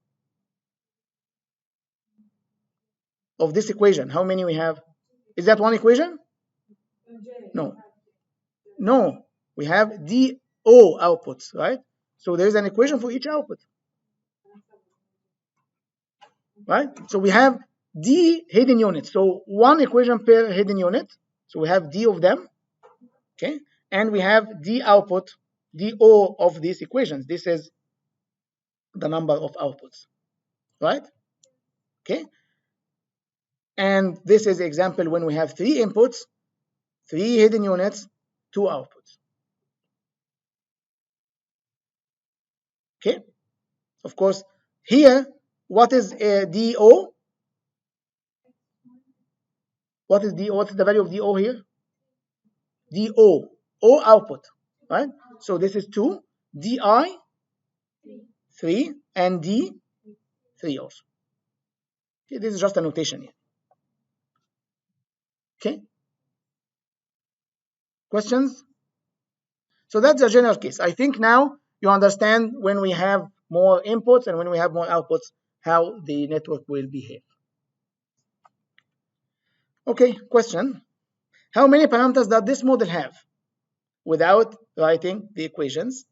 [SPEAKER 1] Of this equation, how many we have? Is that one equation? No, we have DO outputs, right? So there is an equation for each output, right? So we have D hidden units. So one equation per hidden unit. So we have D of them, okay? And we have D output, DO of these equations. This is the number of outputs, right? Okay. And this is example when we have 3 inputs, 3 hidden units, 2 outputs. Okay. Of course, here, what is DO? What is DO? What is the value of DO here? DO, O output, right? So this is 2, DI, 3, and D, 3 also. Okay, this is just a notation here. Okay. Questions? So that's the general case. I think now you understand when we have more inputs and when we have more outputs, how the network will behave. Okay, question. How many parameters does this model have? Without writing the equations,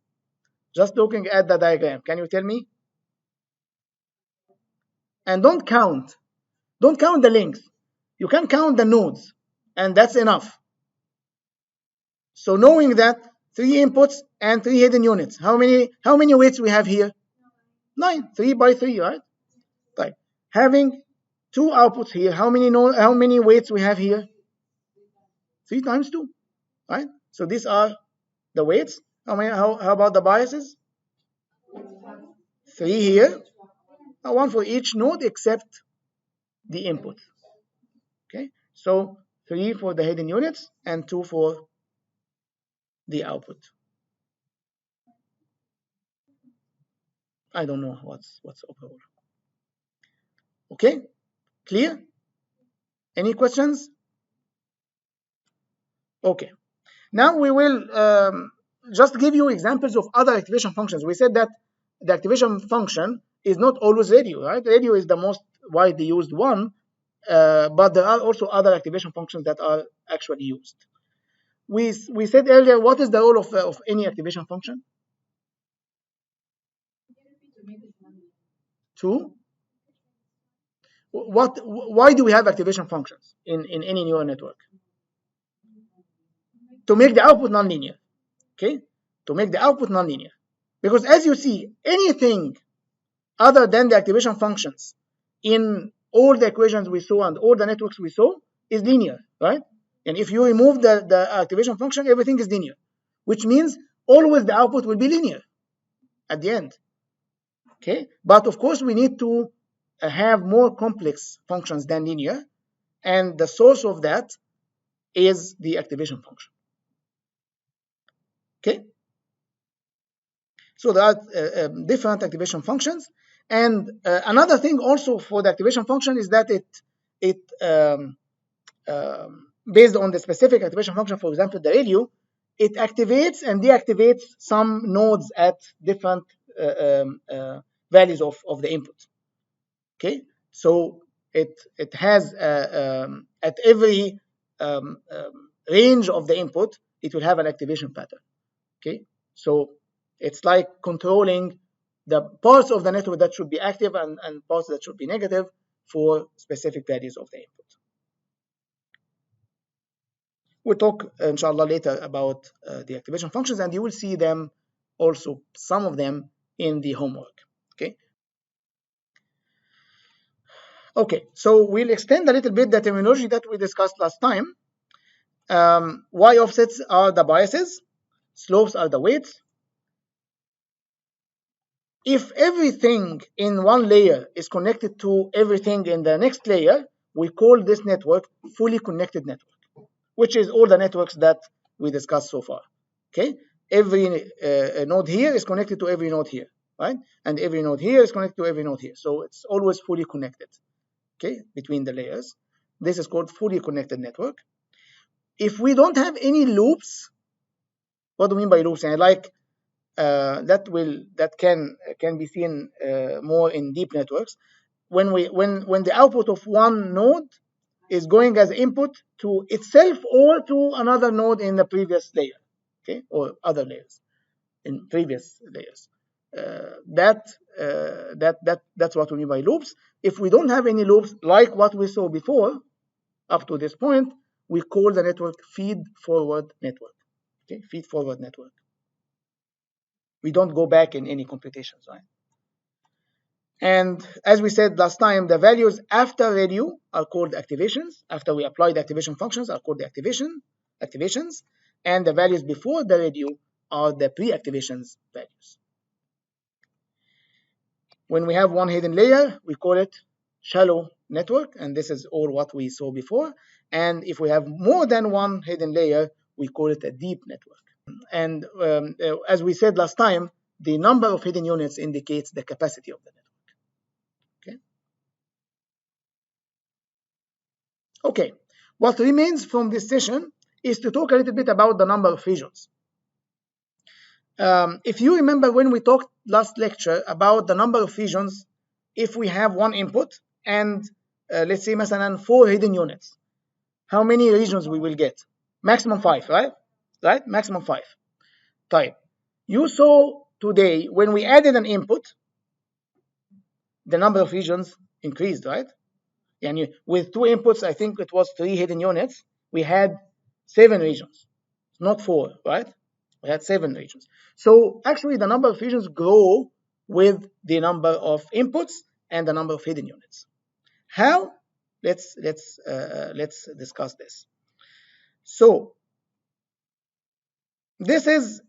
[SPEAKER 1] just looking at the diagram. Can you tell me? And don't count. Don't count the links. You can count the nodes, and that's enough. So knowing that 3 inputs and 3 hidden units, how many weights we have here? 9. 3 by 3, right? Right. Having 2 outputs here, how many weights we have here? 3 times 2, right? So these are the weights. How about the biases? 3 here, 1 for each node except the input. Okay, so 3 for the hidden units and 2 for the output. I don't know what's overall. Okay, clear? Any questions? Okay, now we will just give you examples of other activation functions. We said that the activation function is not always radio, right? Radio is the most widely used one, but there are also other activation functions that are actually used. We said earlier, what is the role of any activation function? To why do we have activation functions in any neural network? To make the output nonlinear. Okay, to make the output nonlinear, because as you see, anything other than the activation functions in all the equations we saw and all the networks we saw is linear, right? And if you remove the activation function, everything is linear, which means always the output will be linear at the end. Okay, but of course we need to have more complex functions than linear, and the source of that is the activation function. Okay, so there are different activation functions, and another thing also for the activation function is that it based on the specific activation function, for example, the radio, it activates and deactivates some nodes at different values of the input. Okay, so it has at every range of the input, it will have an activation pattern. Okay, so it's like controlling the parts of the network that should be active and parts that should be negative for specific values of the input. We'll talk, inshallah, later about the activation functions, and you will see them also, some of them, in the homework. Okay. Okay, so we'll extend a little bit the terminology that we discussed last time. Y offsets are the biases, slopes are the weights. If everything in one layer is connected to everything in the next layer, we call this network fully connected network, which is all the networks that we discussed so far. Okay, every node here is connected to every node here, right? And every node here is connected to every node here. So it's always fully connected, okay, between the layers. This is called fully connected network. If we don't have any loops, what do we mean by loops? And like that can be seen more in deep networks. When the output of one node is going as input to itself or to another node in the previous layer, okay, or other layers in previous layers. That's what we mean by loops. If we don't have any loops, like what we saw before, up to this point, we call the network feed-forward network. Okay, feed-forward network. We don't go back in any computations, right? And as we said last time, the values after radio are called activations. After we apply the activation functions are called the activations, and the values before the radio are the pre-activations values. When we have one hidden layer, we call it shallow network, and this is all what we saw before. And if we have more than one hidden layer, we call it a deep network. And as we said last time, the number of hidden units indicates the capacity of the network. Okay. Okay. What remains from this session is to talk a little bit about the number of regions. If you remember when we talked last lecture about the number of regions, if we have one input and let's say مثلا 4 hidden units, how many regions we will get? Maximum 5, right? Right? Maximum 5. Type. You saw today when we added an input, the number of regions increased, right? And with 2 inputs, I think it was 3 hidden units, we had 7 regions, not 4, right? We had 7 regions. So actually the number of regions grow with the number of inputs and the number of hidden units. How? Let's discuss this. So this is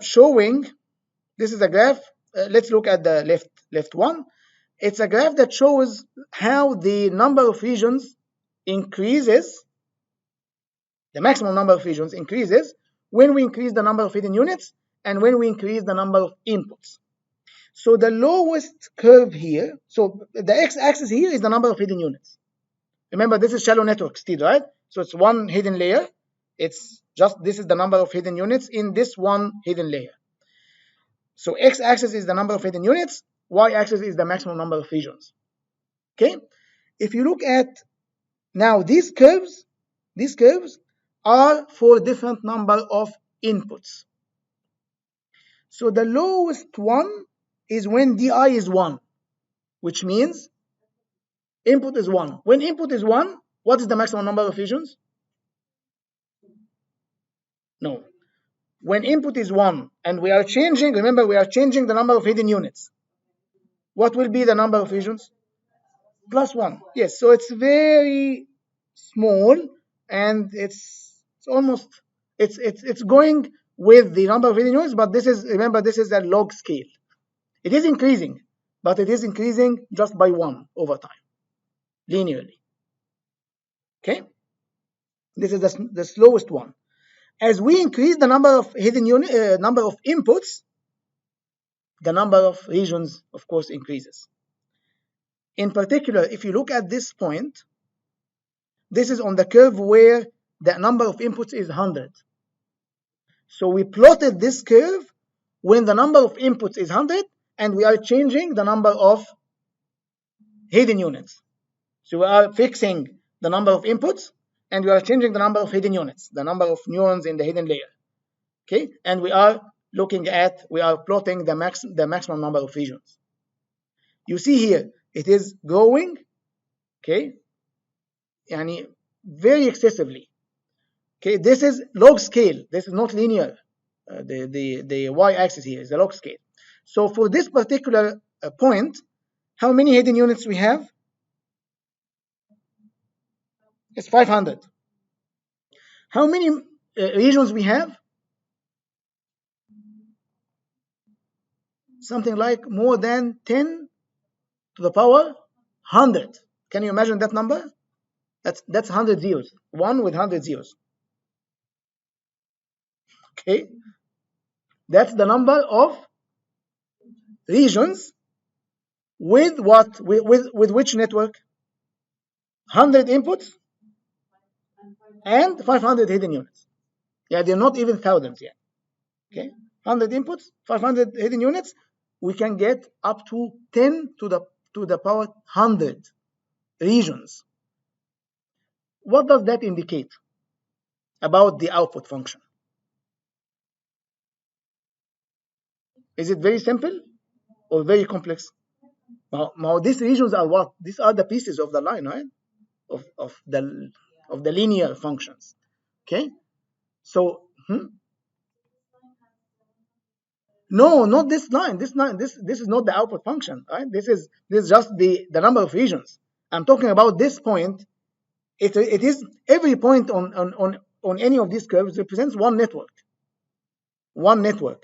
[SPEAKER 1] showing, this is a graph. Let's look at the left one. It's a graph that shows how the number of regions increases, the maximum number of regions increases when we increase the number of hidden units and when we increase the number of inputs. So the lowest curve here, so the x-axis here is the number of hidden units. Remember, this is shallow network still, right? So it's one hidden layer. It's just, this is the number of hidden units in this one hidden layer. So x-axis is the number of hidden units, y-axis is the maximum number of regions. Okay? If you look at now these curves are for different number of inputs. So the lowest one is when di is 1, which means input is 1. When input is 1, what is the maximum number of regions? No. When input is 1 and we are changing, remember we are changing the number of hidden units. What will be the number of regions? Plus 1. Yes, so it's very small and it's almost, it's going with the number of hidden units, but this is, remember, this is a log scale. It is increasing, but it is increasing just by 1 over time, linearly. Okay? This is the slowest one. As we increase the number of hidden unit, number of inputs, the number of regions, of course, increases. In particular, if you look at this point, this is on the curve where the number of inputs is 100. So we plotted this curve when the number of inputs is 100 and we are changing the number of hidden units. So we are fixing the number of inputs and we are changing the number of hidden units, the number of neurons in the hidden layer. Okay, and we are looking at, we are plotting the maximum number of regions. You see here, it is growing, okay, yani very excessively. Okay, this is log scale. This is not linear. The y-axis here is the log scale. So for this particular point, how many hidden units we have? It's 500. How many regions we have? Something like more than 10 to the power 100. Can you imagine that number? That's 100 zeros. 1 with 100 zeros. Okay, that's the number of regions with what? With which network? 100 inputs and 500 hidden units. Yeah, they're not even thousands yet. Okay, 100 inputs, 500 hidden units. We can get up to 10 to the power 100 regions. What does that indicate about the output function? Is it very simple or very complex? Now these regions are what? These are the pieces of the line, right? Of the linear functions. Okay, so no, not this line. This is not the output function, right? This is just the number of regions. I'm talking about this point. It is every point on any of these curves represents one network. One network.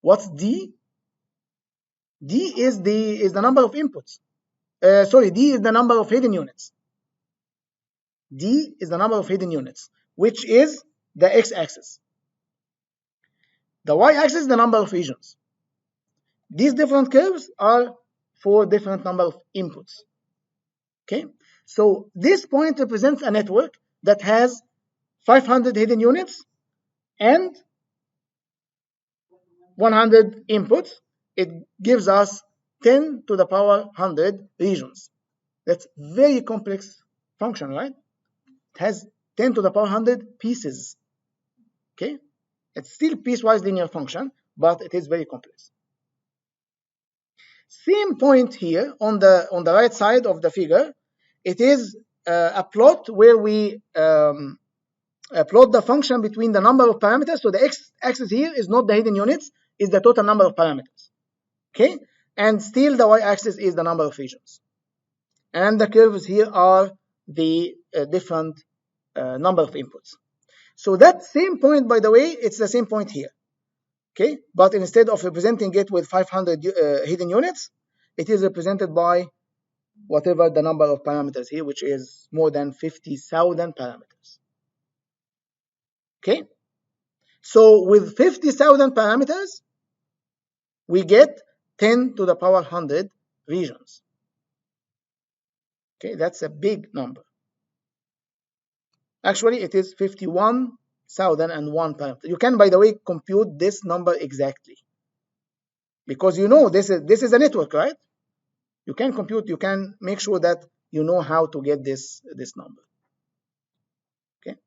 [SPEAKER 1] What's D? D is the number of inputs. Sorry, D is the number of hidden units. D is the number of hidden units, which is the x-axis. The y-axis is the number of regions. These different curves are for different number of inputs. Okay, so this point represents a network that has 500 hidden units and 100 inputs, it gives us 10 to the power 100 regions. That's very complex function, right? It has 10 to the power 100 pieces. Okay, it's still piecewise linear function, but it is very complex. Same point here on the right side of the figure. It is a plot where we plot the function between the number of parameters. So the x-axis here is not the hidden units, is the total number of parameters. Okay, and still the y-axis is the number of regions. And the curves here are the different number of inputs. So that same point, by the way, it's the same point here. Okay, but instead of representing it with 500 hidden units, it is represented by whatever the number of parameters here, which is more than 50,000 parameters. Okay, so with 50,000 parameters, we get 10 to the power 100 regions. Okay, that's a big number. Actually, it is 51,001 parameters. You can, by the way, compute this number exactly, because you know this is a network, right? You can compute, you can make sure that you know how to get this number. Okay.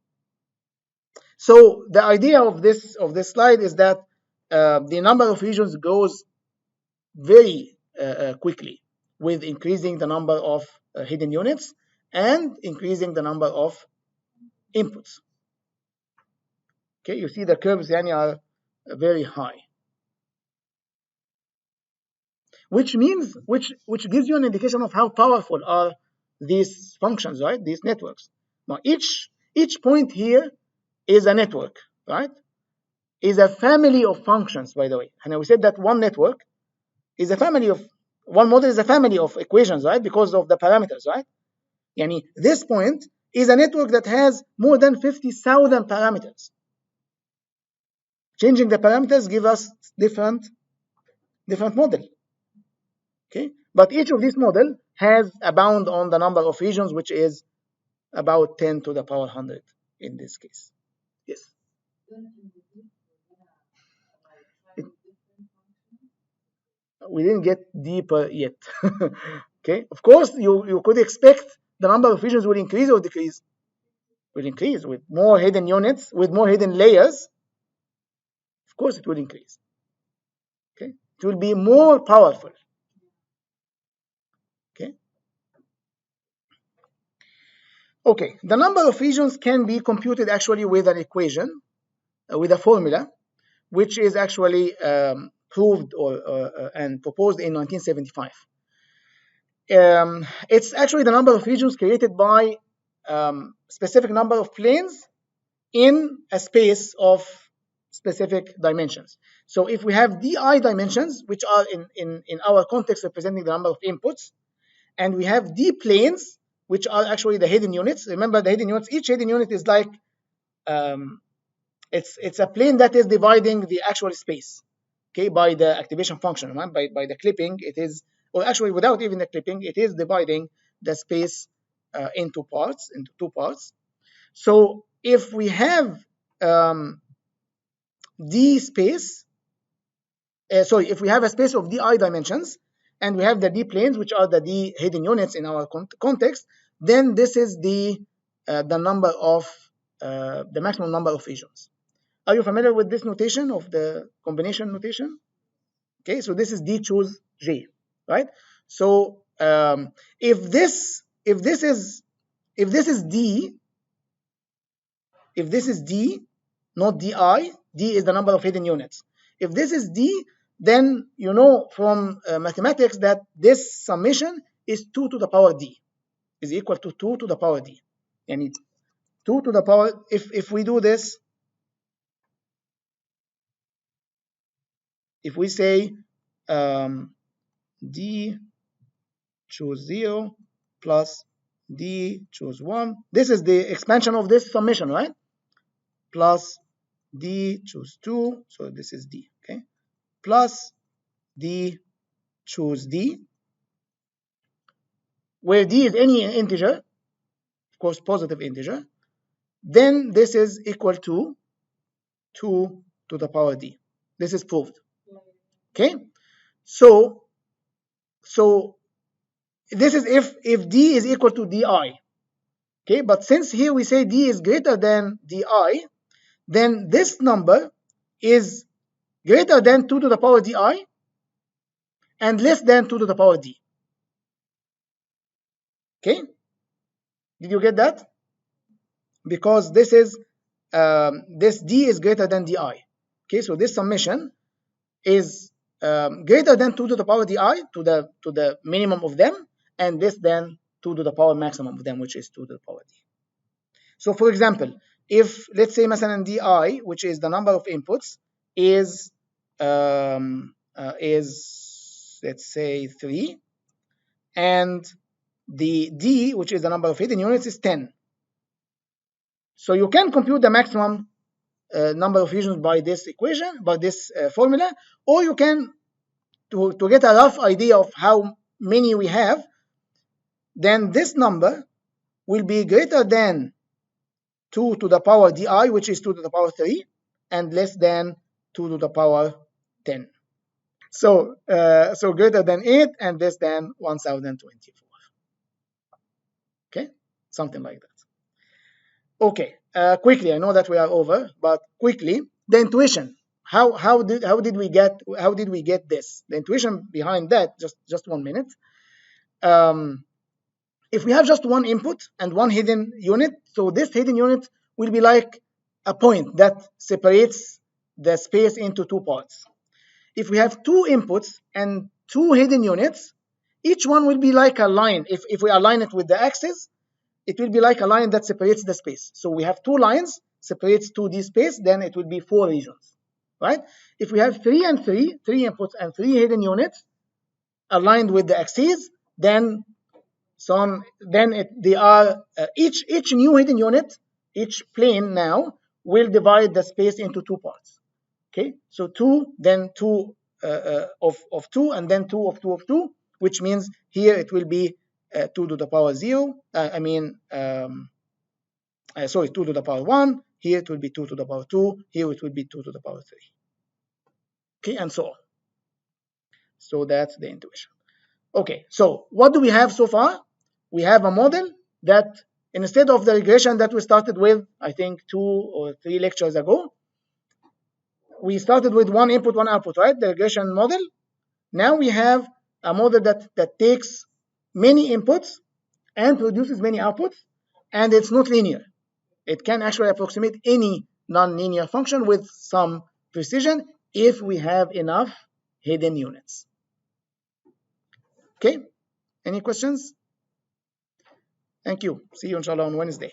[SPEAKER 1] So the idea of this slide is that the number of regions goes very quickly with increasing the number of hidden units and increasing the number of inputs. Okay, you see the curves are very high, which gives you an indication of how powerful are these functions, right? These networks. Now each point here is a network, right? Is a family of functions, by the way. And we said that one network is a family of, one model is a family of equations, right? Because of the parameters, right? Yani this point is a network that has more than 50,000 parameters. Changing the parameters give us different model. Okay, but each of these model has a bound on the number of regions, which is about 10 to the power 100 in this case. Yes. We didn't get deeper yet. Okay, of course you could expect the number of regions will increase or decrease. Will increase with more hidden units, with more hidden layers. Of course it will increase. Okay, it will be more powerful. Okay. Okay, the number of regions can be computed actually with an equation, with a formula, which is actually proved and proposed in 1975. It's actually the number of regions created by specific number of planes in a space of specific dimensions. So if we have di dimensions, which are in our context representing the number of inputs, and we have d planes, which are actually the hidden units. Remember the hidden units, each hidden unit is like, it's a plane that is dividing the actual space, okay, by the activation function, right? By the clipping, it is, or actually without even the clipping, it is dividing the space into two parts. So if we have d space, if we have a space of di dimensions, and we have the d planes, which are the d hidden units in our context, then this is the number of the maximum number of regions. Are you familiar with this notation of the combination notation? Okay, so this is d choose j, right? So if this is d, not di, d is the number of hidden units. If this is d, then you know from mathematics that this summation is 2 to the power d, is equal to 2 to the power d. And 2 to the power, if we do this, if we say d choose 0 plus d choose 1, this is the expansion of this summation, right? Plus d choose 2, so this is d, okay? Plus d choose d, where d is any integer, of course positive integer, then this is equal to 2 to the power d. This is proved. Okay, so this is if d is equal to di. Okay, but since here we say d is greater than di, then this number is greater than 2 to the power di and less than 2 to the power d. Okay, did you get that? Because this is this d is greater than di. Okay, so this summation is greater than 2 to the power di to the minimum of them, and less than 2 to the power maximum of them, which is 2 to the power d. So for example, if let's say مثلا di, which is the number of inputs, is let's say 3, and the d, which is the number of hidden units, is 10. So you can compute the maximum number of regions by this equation, by this formula, or you can, to get a rough idea of how many we have, then this number will be greater than 2 to the power di, which is 2 to the power 3, and less than 2 to the power 10. So so greater than 8 and less than 1024. Okay, something like that. Okay, quickly, I know that we are over, but quickly, the intuition. How did we get this? The intuition behind that, just 1 minute. If we have just one input and one hidden unit, so this hidden unit will be like a point that separates the space into two parts. If we have two inputs and two hidden units, each one will be like a line. If we align it with the axis, it will be like a line that separates the space. So we have two lines, separates 2D space, then it will be 4 regions, right? If we have 3 and 3, 3 inputs and 3 hidden units aligned with the axes, then they are each new hidden unit, each plane now will divide the space into 2 parts. Okay, so 2, then 2 of 2, and then 2 of 2 of 2, which means here it will be 2 to the power 0. Sorry, 2 to the power 1. Here it will be 2 to the power 2. Here it will be 2 to the power 3. Okay, and so on. So that's the intuition. Okay, so what do we have so far? We have a model that, instead of the regression that we started with, I think 2 or 3 lectures ago, we started with one input, one output, right? The regression model. Now we have a model that takes many inputs and produces many outputs, and it's not linear. It can actually approximate any nonlinear function with some precision if we have enough hidden units. Okay, any questions? Thank you. See you inshallah on Wednesday.